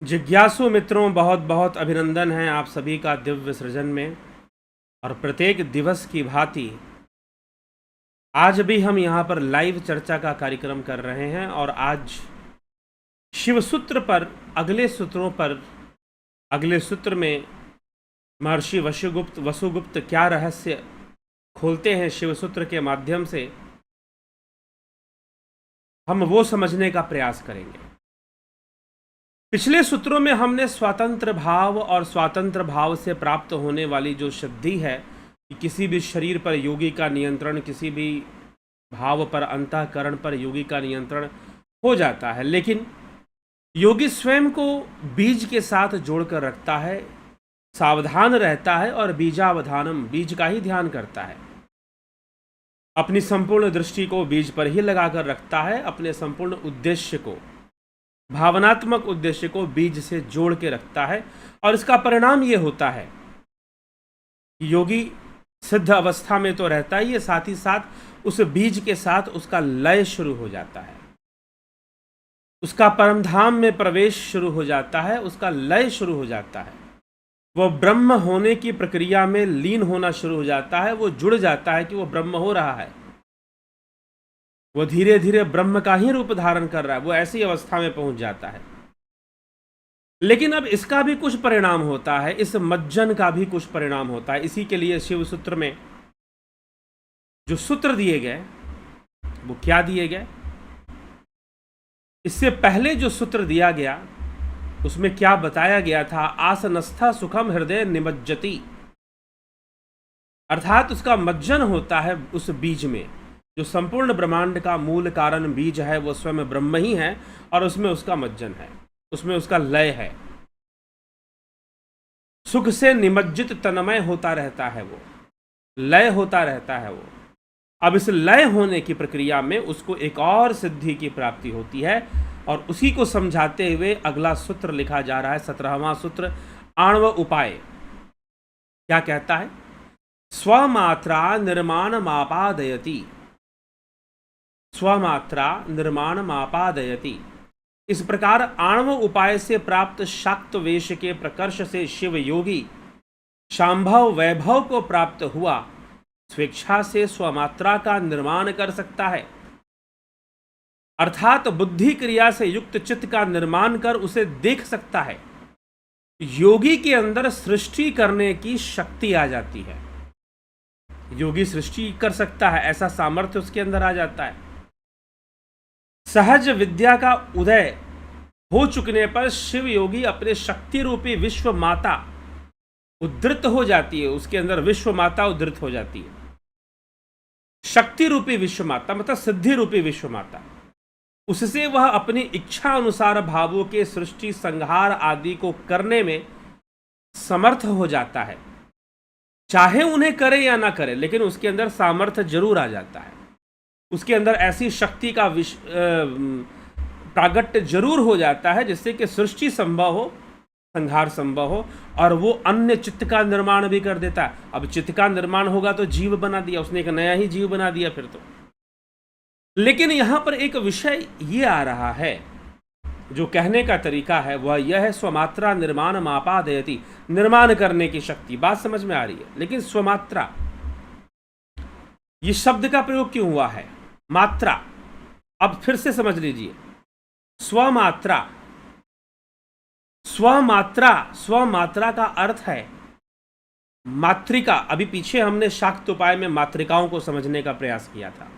जिज्ञासु मित्रों, बहुत बहुत अभिनंदन है आप सभी का दिव्य सृजन में। और प्रत्येक दिवस की भांति आज भी हम यहाँ पर लाइव चर्चा का कार्यक्रम कर रहे हैं और आज शिव सूत्र पर अगले सूत्र में महर्षि वसुगुप्त क्या रहस्य खोलते हैं शिव सूत्र के माध्यम से, हम वो समझने का प्रयास करेंगे। पिछले सूत्रों में हमने स्वतंत्र भाव और स्वतंत्र भाव से प्राप्त होने वाली जो सिद्धि है कि किसी भी शरीर पर योगी का नियंत्रण, किसी भी भाव पर, अंतःकरण पर योगी का नियंत्रण हो जाता है, लेकिन योगी स्वयं को बीज के साथ जोड़कर रखता है, सावधान रहता है और बीजावधानम, बीज का ही ध्यान करता है। अपनी संपूर्ण दृष्टि को बीज पर ही लगाकर रखता है, अपने संपूर्ण उद्देश्य को, भावनात्मक उद्देश्य को बीज से जोड़ के रखता है। और इसका परिणाम ये होता है कि योगी सिद्ध अवस्था में तो रहता ही है, साथ ही साथ उस बीज के साथ उसका लय शुरू हो जाता है, उसका परमधाम में प्रवेश शुरू हो जाता है, उसका लय शुरू हो जाता है। वह ब्रह्म होने की प्रक्रिया में लीन होना शुरू हो जाता है, वो जुड़ जाता है कि वो ब्रह्म हो रहा है, वो धीरे धीरे ब्रह्म का ही रूप धारण कर रहा है, वो ऐसी अवस्था में पहुंच जाता है। लेकिन अब इसका भी कुछ परिणाम होता है, इस मज्जन का भी कुछ परिणाम होता है। इसी के लिए शिव सूत्र में जो सूत्र दिए गए वो क्या दिए गए, इससे पहले जो सूत्र दिया गया उसमें क्या बताया गया था, आसनस्था सुखम हृदय निमज्जति, अर्थात उसका मज्जन होता है उस बीज में। जो संपूर्ण ब्रह्मांड का मूल कारण बीज है वो स्वयं ब्रह्म ही है और उसमें उसका मज्जन है, उसमें उसका लय है। सुख से निमज्जित तन्मय होता रहता है, वो लय होता रहता है वो। अब इस लय होने की प्रक्रिया में उसको एक और सिद्धि की प्राप्ति होती है और उसी को समझाते हुए अगला सूत्र लिखा जा रहा है, 17वां सूत्र, आणव उपाय। क्या कहता है? स्वमात्रा निर्माणमापादयति, स्वमात्रा निर्माणमापादयति। इस प्रकार आणव उपाय से प्राप्त शाक्त वेश के प्रकर्ष से शिव योगी शांभव वैभव को प्राप्त हुआ स्वेच्छा से स्वमात्रा का निर्माण कर सकता है, अर्थात बुद्धि क्रिया से युक्त चित्त का निर्माण कर उसे देख सकता है। योगी के अंदर सृष्टि करने की शक्ति आ जाती है, योगी सृष्टि कर सकता है, ऐसा सामर्थ्य उसके अंदर आ जाता है। सहज विद्या का उदय हो चुकने पर शिव योगी अपने शक्ति रूपी विश्व माता उद्धृत हो जाती है, उसके अंदर विश्व माता उद्धृत हो जाती है। शक्ति रूपी विश्व माता मतलब सिद्धि रूपी विश्व माता, उससे वह अपनी इच्छा अनुसार भावों के सृष्टि संहार आदि को करने में समर्थ हो जाता है। चाहे उन्हें करे या ना करे, लेकिन उसके अंदर सामर्थ्य जरूर आ जाता है, उसके अंदर ऐसी शक्ति का प्रागट्य जरूर हो जाता है जिससे कि सृष्टि संभव हो, संहार संभव हो, और वो अन्य चित्त का निर्माण भी कर देता है। अब चित्त का निर्माण होगा तो जीव बना दिया उसने, एक नया ही जीव बना दिया फिर तो। लेकिन यहां पर एक विषय ये आ रहा है, जो कहने का तरीका है वह यह है, स्वमात्रा निर्माण मापादयति, निर्माण करने की शक्ति। बात समझ में आ रही है? लेकिन स्वमात्रा, ये शब्द का प्रयोग क्यों हुआ है? मात्रा, अब फिर से समझ लीजिए। स्वमात्रा, स्वमात्रा, स्वमात्रा का अर्थ है मातृका। अभी पीछे हमने शाक्त उपाय में मातृकाओं को समझने का प्रयास किया था।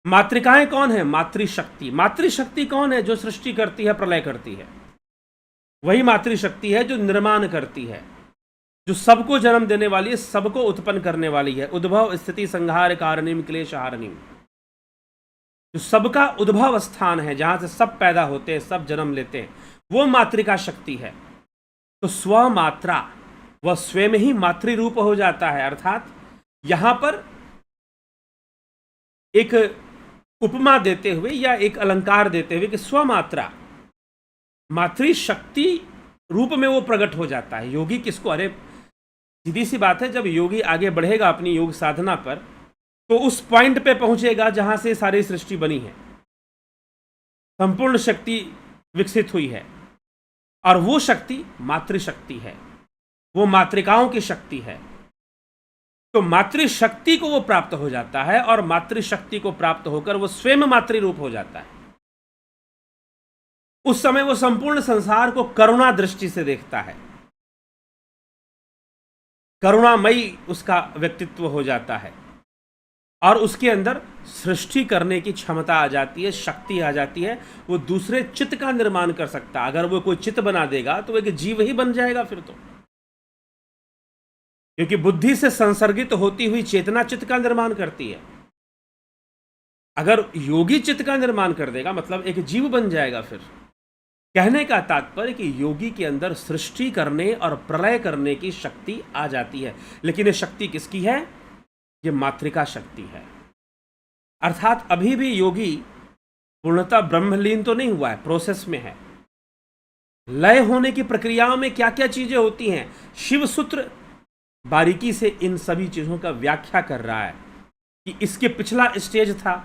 मातृकाएं कौन है? मातृशक्ति। मातृशक्ति कौन है? जो सृष्टि करती है, प्रलय करती है, वही मातृशक्ति है। जो निर्माण करती है, जो सबको जन्म देने वाली है, सबको उत्पन्न करने वाली है। उद्भव स्थिति संहार कारणीम क्लेश हारणीम, जो सबका उद्भव स्थान है, जहां से सब पैदा होते हैं, सब जन्म लेते हैं, वो मातृका शक्ति है। तो स्वमात्रा, वह स्वयं ही मातृ रूप हो जाता है। अर्थात यहां पर एक उपमा देते हुए या एक अलंकार देते हुए कि स्वमात्रा, मातृशक्ति रूप में वो प्रकट हो जाता है। योगी किसको, अरे सीधी सी बात है, जब योगी आगे बढ़ेगा अपनी योग साधना पर तो उस पॉइंट पे पहुंचेगा जहां से सारी सृष्टि बनी है, संपूर्ण शक्ति विकसित हुई है। और वो शक्ति मातृशक्ति है, वो मातृकाओं की शक्ति है। तो मातृशक्ति को वो प्राप्त हो जाता है और मातृशक्ति को प्राप्त होकर वो स्वयं मातृ रूप हो जाता है। उस समय वो संपूर्ण संसार को करुणा दृष्टि से देखता है, करुणामयी उसका व्यक्तित्व हो जाता है और उसके अंदर सृष्टि करने की क्षमता आ जाती है, शक्ति आ जाती है। वो दूसरे चित्त का निर्माण कर सकता है। अगर वो कोई चित्त बना देगा तो एक जीव ही बन जाएगा फिर तो, क्योंकि बुद्धि से संसर्गित होती हुई चेतना चित्त का निर्माण करती है। अगर योगी चित्त का निर्माण कर देगा मतलब एक जीव बन जाएगा फिर। कहने का तात्पर्य कि योगी के अंदर सृष्टि करने और प्रलय करने की शक्ति आ जाती है। लेकिन ये शक्ति किसकी है? ये मातृका शक्ति है। अर्थात अभी भी योगी पूर्णतः ब्रह्मलीन तो नहीं हुआ है, प्रोसेस में है। लय होने की प्रक्रियाओं में क्या क्या चीजें होती हैं, शिव सूत्र बारीकी से इन सभी चीजों का व्याख्या कर रहा है कि इसके पिछला स्टेज था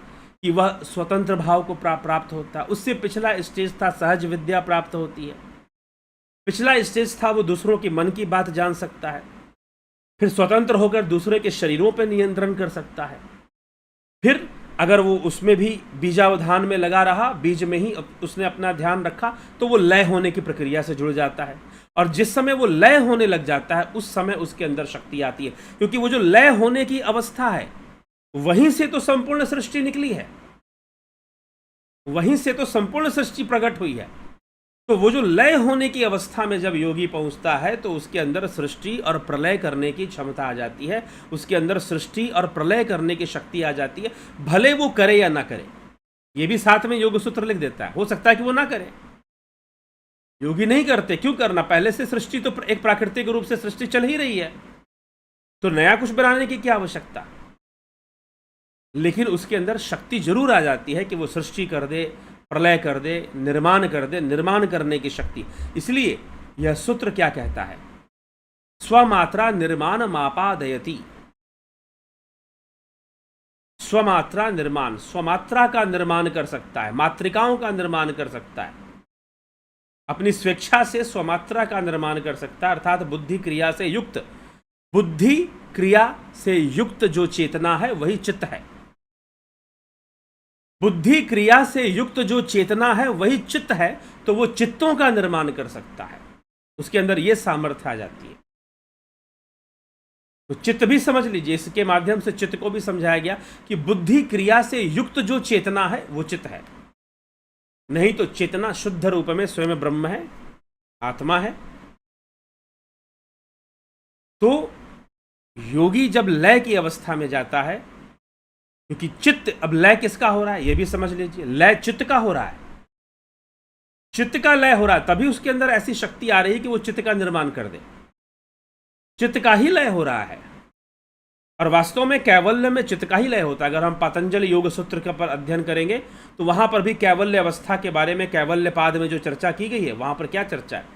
कि वह स्वतंत्र भाव को प्राप्त होता, उससे पिछला स्टेज था सहज विद्या प्राप्त होती है, पिछला स्टेज था वो दूसरों की मन की बात जान सकता है, फिर स्वतंत्र होकर दूसरे के शरीरों पर नियंत्रण कर सकता है, फिर अगर वो उसमें भी बीजावधान में लगा रहा, बीज में ही उसने अपना ध्यान रखा, तो वो लय होने की प्रक्रिया से जुड़ जाता है। और जिस समय वो लय होने लग जाता है उस समय उसके अंदर शक्ति आती है, क्योंकि वो जो लय होने की अवस्था है वहीं से तो संपूर्ण सृष्टि निकली है, वहीं से तो संपूर्ण सृष्टि प्रकट हुई है। तो वो जो लय होने की अवस्था में जब योगी पहुंचता है तो उसके अंदर सृष्टि और प्रलय करने की क्षमता आ जाती है, उसके अंदर सृष्टि और प्रलय करने की शक्ति आ जाती है, भले वो करे या ना करे। ये भी साथ में योग सूत्र लिख देता है। हो सकता है कि वो ना करे, योगी नहीं करते, क्यों करना, पहले से सृष्टि तो एक प्राकृतिक रूप से सृष्टि चल ही रही है, तो नया कुछ बनाने की क्या आवश्यकता। लेकिन उसके अंदर शक्ति जरूर आ जाती है कि वो सृष्टि कर दे, प्रलय कर दे, निर्माण कर दे, निर्माण करने की शक्ति। इसलिए यह सूत्र क्या कहता है, स्वमात्रा निर्माण मापादयति। स्वमात्रा निर्माण, स्वमात्रा का निर्माण कर सकता है, मातृकाओं का निर्माण कर सकता है, अपनी स्वेच्छा से स्वमात्रा का निर्माण कर सकता है। अर्थात बुद्धि क्रिया से युक्त, बुद्धि क्रिया से युक्त जो चेतना है वही चित्त है। बुद्धि क्रिया से युक्त जो चेतना है वही चित्त है, तो वो चित्तों का निर्माण कर सकता है, उसके अंदर ये सामर्थ्य आ जाती है। तो चित्त भी समझ लीजिए, इसके माध्यम से चित्त को भी समझाया गया कि बुद्धि क्रिया से युक्त जो चेतना है वो चित्त है। नहीं तो चेतना शुद्ध रूप में स्वयं ब्रह्म है, आत्मा है। तो योगी जब लय की अवस्था में जाता है, क्योंकि चित्त, अब लय किसका हो रहा है ये भी समझ लीजिए, लय चित्त का हो रहा है, चित्त का लय हो रहा है, तभी उसके अंदर ऐसी शक्ति आ रही है कि वो चित्त का निर्माण कर दे। चित्त का ही लय हो रहा है और वास्तव में कैवल्य में चित्त का ही लय होता है। अगर हम पतंजल योग सूत्र के पर अध्ययन करेंगे तो वहां पर भी कैवल्य अवस्था के बारे में, कैवल्य पाद में जो चर्चा की गई है वहां पर क्या चर्चा है,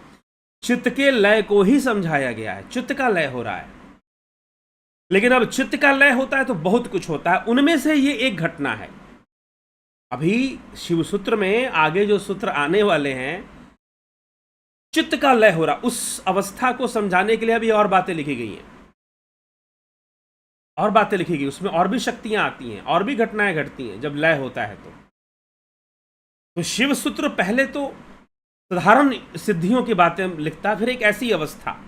चित्त के लय को ही समझाया गया है, चित्त का लय हो रहा है। लेकिन अब चित्त का लय होता है तो बहुत कुछ होता है, उनमें से ये एक घटना है। अभी शिव सूत्र में आगे जो सूत्र आने वाले हैं, चित्त का लय हो रहा, उस अवस्था को समझाने के लिए अभी और बातें लिखी गई हैं, और बातें लिखी गई, उसमें और भी शक्तियां आती हैं, और भी घटनाएं घटती हैं जब लय होता है। तो शिव सूत्र पहले तो साधारण सिद्धियों की बातें लिखता है, फिर एक ऐसी अवस्था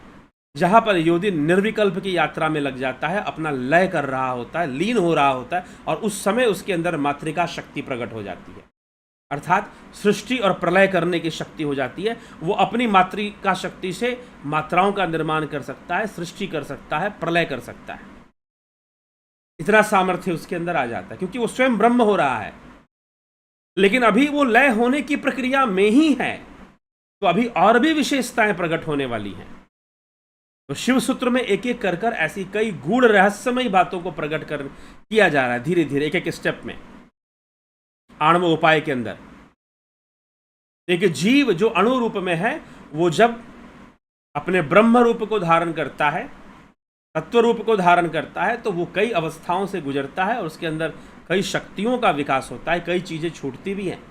जहां पर योगी निर्विकल्प की यात्रा में लग जाता है, अपना लय कर रहा होता है, लीन हो रहा होता है, और उस समय उसके अंदर मातृका शक्ति प्रकट हो जाती है, अर्थात सृष्टि और प्रलय करने की शक्ति हो जाती है। वो अपनी मातृका शक्ति से मात्राओं का निर्माण कर सकता है, सृष्टि कर सकता है, प्रलय कर सकता है। इतना सामर्थ्य उसके अंदर आ जाता है क्योंकि वो स्वयं ब्रह्म हो रहा है। लेकिन अभी वो लय होने की प्रक्रिया में ही है, तो अभी और भी विशेषताएं प्रकट होने वाली हैं। तो शिव सूत्र में एक एक कर कर ऐसी कई गूढ़ रहस्यमयी बातों को प्रकट कर किया जा रहा है, धीरे धीरे एक एक स्टेप में, आणव उपाय के अंदर। एक जीव जो अणु रूप में है, वो जब अपने ब्रह्म रूप को धारण करता है, तत्व रूप को धारण करता है, तो वो कई अवस्थाओं से गुजरता है और उसके अंदर कई शक्तियों का विकास होता है, कई चीजें छूटती भी हैं।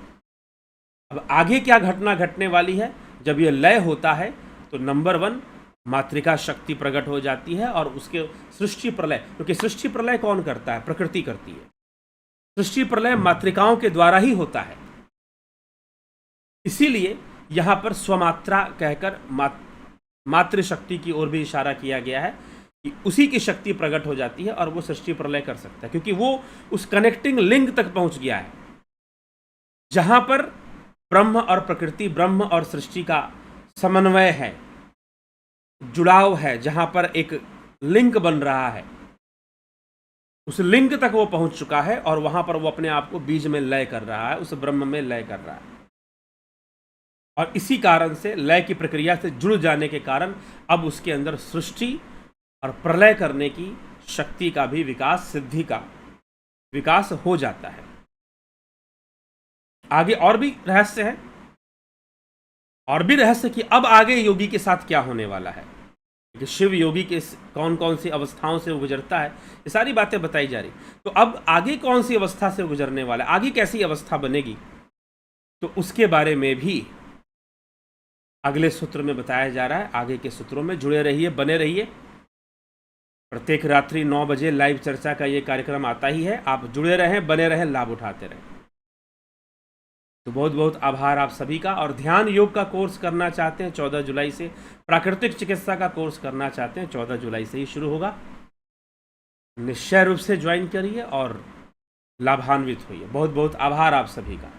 अब आगे क्या घटना घटने वाली है जब ये लय होता है तो नंबर 1 मातृका शक्ति प्रकट हो जाती है और उसके सृष्टि प्रलय, क्योंकि सृष्टि प्रलय कौन करता है? प्रकृति करती है। सृष्टि प्रलय मातृकाओं के द्वारा ही होता है। इसीलिए यहां पर स्वमात्रा कहकर मातृशक्ति की ओर भी इशारा किया गया है कि उसी की शक्ति प्रकट हो जाती है और वो सृष्टि प्रलय कर सकता है, क्योंकि वो उस कनेक्टिंग लिंक तक पहुंच गया है जहां पर ब्रह्म और प्रकृति, ब्रह्म और सृष्टि का समन्वय है, जुड़ाव है, जहां पर एक लिंक बन रहा है। उस लिंक तक वो पहुंच चुका है और वहां पर वो अपने आप को बीज में लय कर रहा है, उस ब्रह्म में लय कर रहा है। और इसी कारण से लय की प्रक्रिया से जुड़ जाने के कारण अब उसके अंदर सृष्टि और प्रलय करने की शक्ति का भी विकास, सिद्धि का विकास हो जाता है। आगे और भी रहस्य है, और भी रहस्य कि अब आगे योगी के साथ क्या होने वाला है, कि शिव योगी के कौन कौन सी अवस्थाओं से वो गुजरता है, ये सारी बातें बताई जा रही। तो अब आगे कौन सी अवस्था से गुजरने वाला है, आगे कैसी अवस्था बनेगी, तो उसके बारे में भी अगले सूत्र में बताया जा रहा है। आगे के सूत्रों में जुड़े रहिए, बने रहिए। प्रत्येक रात्रि 9 बजे लाइव चर्चा का ये कार्यक्रम आता ही है। आप जुड़े रहें, बने रहें, लाभ उठाते रहें। तो बहुत बहुत आभार आप सभी का। और ध्यान योग का कोर्स करना चाहते हैं 14 जुलाई से, प्राकृतिक चिकित्सा का कोर्स करना चाहते हैं 14 जुलाई से ही शुरू होगा। निश्चय रूप से ज्वाइन करिए और लाभान्वित होइए। बहुत बहुत आभार आप सभी का।